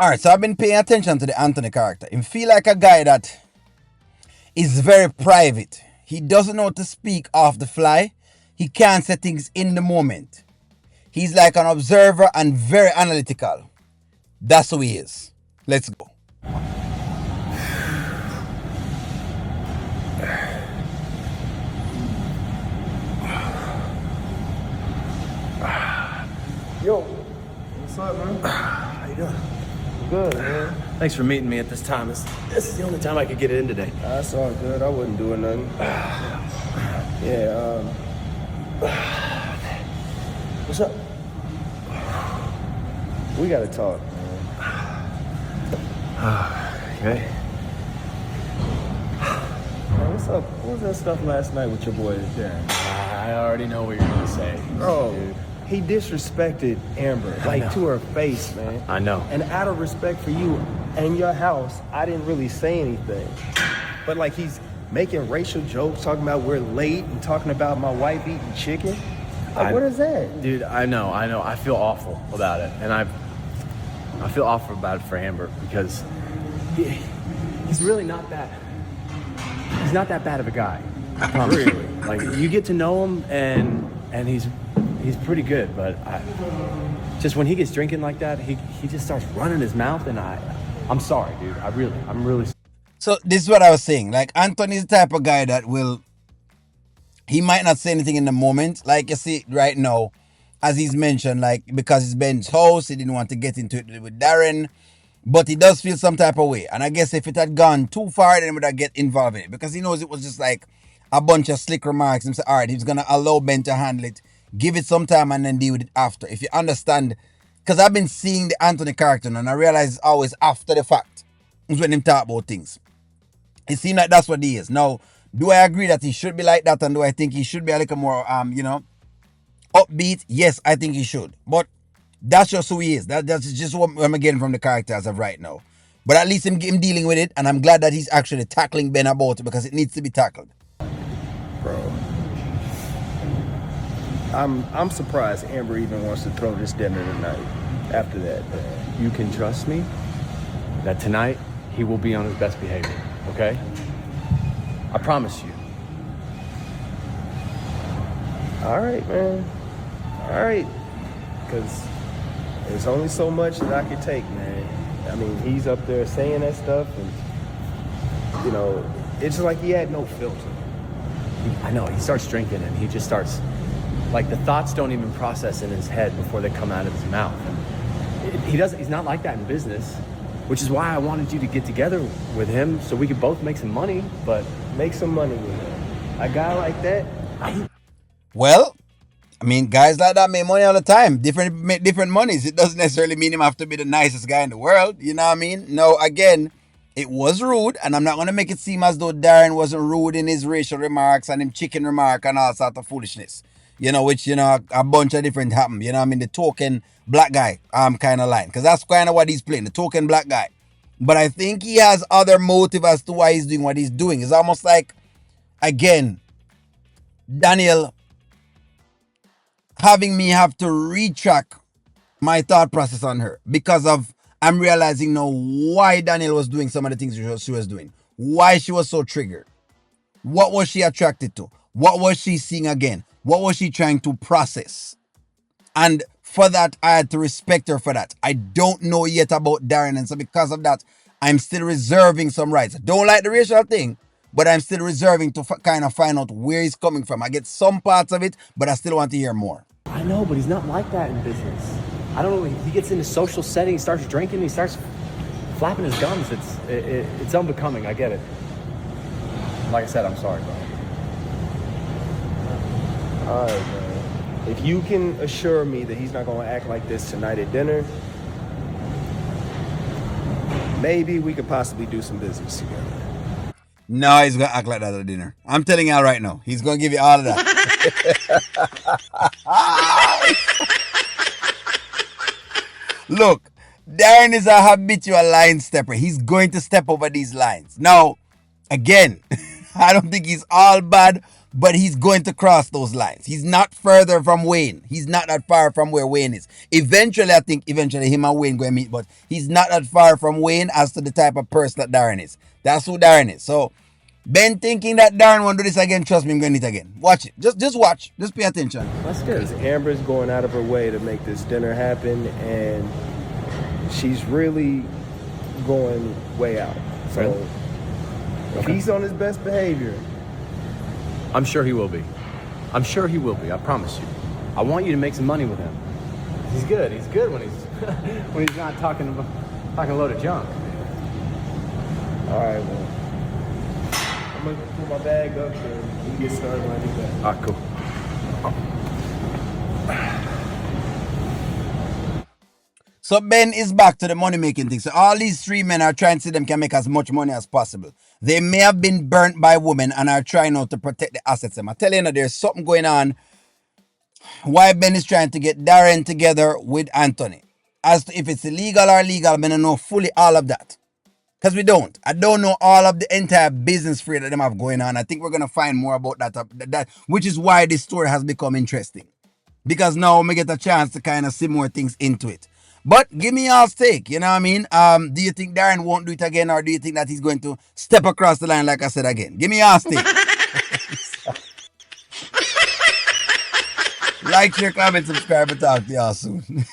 Alright, so I've been paying attention to the Anthony character. He feel like a guy that is very private. He doesn't know how to speak off the fly. He can't say things in the moment. He's like an observer and very analytical. That's who he is. Let's go. Yo, what's up, man? How you doing? Good, man. Thanks for meeting me at this time. This is the only time I could get it in today. That's all good. I wasn't doing nothing. Yeah, what's up? We gotta talk, man. Okay. Man, what's up? What was that stuff last night with your boy Darren? I already know what you're gonna say. Bro, dude. he disrespected Amber, like to her face, man. I know. And out of respect for you and your house, I didn't really say anything. But like he's making racial jokes, talking about we're late and talking about my wife eating chicken. Like, what is that? Dude, I know. I feel awful about it. And I feel awful about it for Amber because he's really not that. He's not that bad of a guy. I promise you. Like, you get to know him and he's pretty good, but just when he gets drinking like that, he just starts running his mouth, and I'm sorry, dude. I'm really. So this is what I was saying. Like, Anthony's the type of guy that he might not say anything in the moment. Like you see right now, as he's mentioned, like because it's Ben's house, he didn't want to get into it with Darren. But he does feel some type of way. And I guess if it had gone too far, then he would have get involved in it. Because he knows it was just like a bunch of slick remarks. And say, all right, he's going to allow Ben to handle it. Give it some time and then deal with it after. If you understand. Because I've been seeing the Anthony character and I realize it's always after the fact. It's when him talk about things. It seems like that's what he is. Now, do I agree that he should be like that? And do I think he should be a little more, upbeat? Yes, I think he should. But that's just who he is. That's just what I'm getting from the character as of right now. But at least him dealing with it, and I'm glad that he's actually tackling Ben about it because it needs to be tackled. Bro, I'm surprised Amber even wants to throw this dinner tonight. After that, You can trust me that tonight he will be on his best behavior, okay? I promise you. all right, man. All right, because there's only so much that I can take, man. I mean, he's up there saying that stuff, and it's like he had no filter. I know, he starts drinking and he just starts, like, the thoughts don't even process in his head before they come out of his mouth. And he's not like that in business, which is why I wanted you to get together with him so we could both make some money, but Make some money with him. A guy like that, Well, I mean, guys like that make money all the time. Make different monies. It doesn't necessarily mean him have to be the nicest guy in the world. You know what I mean? No, again, it was rude, and I'm not going to make it seem as though Darren wasn't rude in his racial remarks and him chicken remark and all sort of foolishness. Which, a bunch of different happen. You know what I mean? The token black guy kind of line. Because that's kind of what he's playing, the token black guy. But I think he has other motive as to why he's doing what he's doing. It's almost like, again, Daniel having me have to retrack my thought process on her because of I'm realizing now why Daniel was doing some of the things she was doing, why she was so triggered, what was she attracted to, what was she seeing again, what was she trying to process. And for that, I had to respect her for that. I don't know yet about Darren, and so because of that, I'm still reserving some rights. I don't like the racial thing, but I'm still reserving to kind of find out where he's coming from. I get some parts of it, but I still want to hear more. I know, but he's not like that in business. I don't know, he gets into social setting, he starts drinking, he starts flapping his gums. It's unbecoming, I get it. Like I said, I'm sorry, bro. all right, man. If you can assure me that he's not going to act like this tonight at dinner, maybe we could possibly do some business together. No, he's going to act like that at dinner. I'm telling y'all right now. He's going to give you all of that. Look, Darren is a habitual line stepper. He's going to step over these lines. Now, again, I don't think he's all bad, but he's going to cross those lines. He's not further from Wayne. He's not that far from where Wayne is. Eventually, I think him and Wayne going to meet, but he's not that far from Wayne as to the type of person that Darren is. That's who Darren is. So Ben thinking that Darren won't do this again, trust me, I'm going to do it again. Watch it. Just watch. Just pay attention. That's good. Because Amber's going out of her way to make this dinner happen, and she's really going way out. So Really? if Okay. he's on his best behavior, I'm sure he will be. I'm sure he will be. I promise you. I want you to make some money with him. He's good. He's good when he's when he's not talking a load of junk. all right, well, I'm gonna put my bag up and we get started when I do that. All right, cool. So Ben is back to the money making thing. So all these three men are trying to see them can make as much money as possible. They may have been burnt by women and are trying now to protect the assets. I'm telling you, there's something going on. Why Ben is trying to get Darren together with Anthony. As to if it's illegal or legal, I don't know fully all of that. Because we don't. I don't know all of the entire business free that them have going on. I think we're going to find more about that, which is why this story has become interesting. Because now we get a chance to kind of see more things into it. But give me y'all's take, you know what I mean? Do you think Darren won't do it again, or do you think that he's going to step across the line like I said again? Give me y'all's take. Like, share, comment, subscribe, and talk to y'all soon.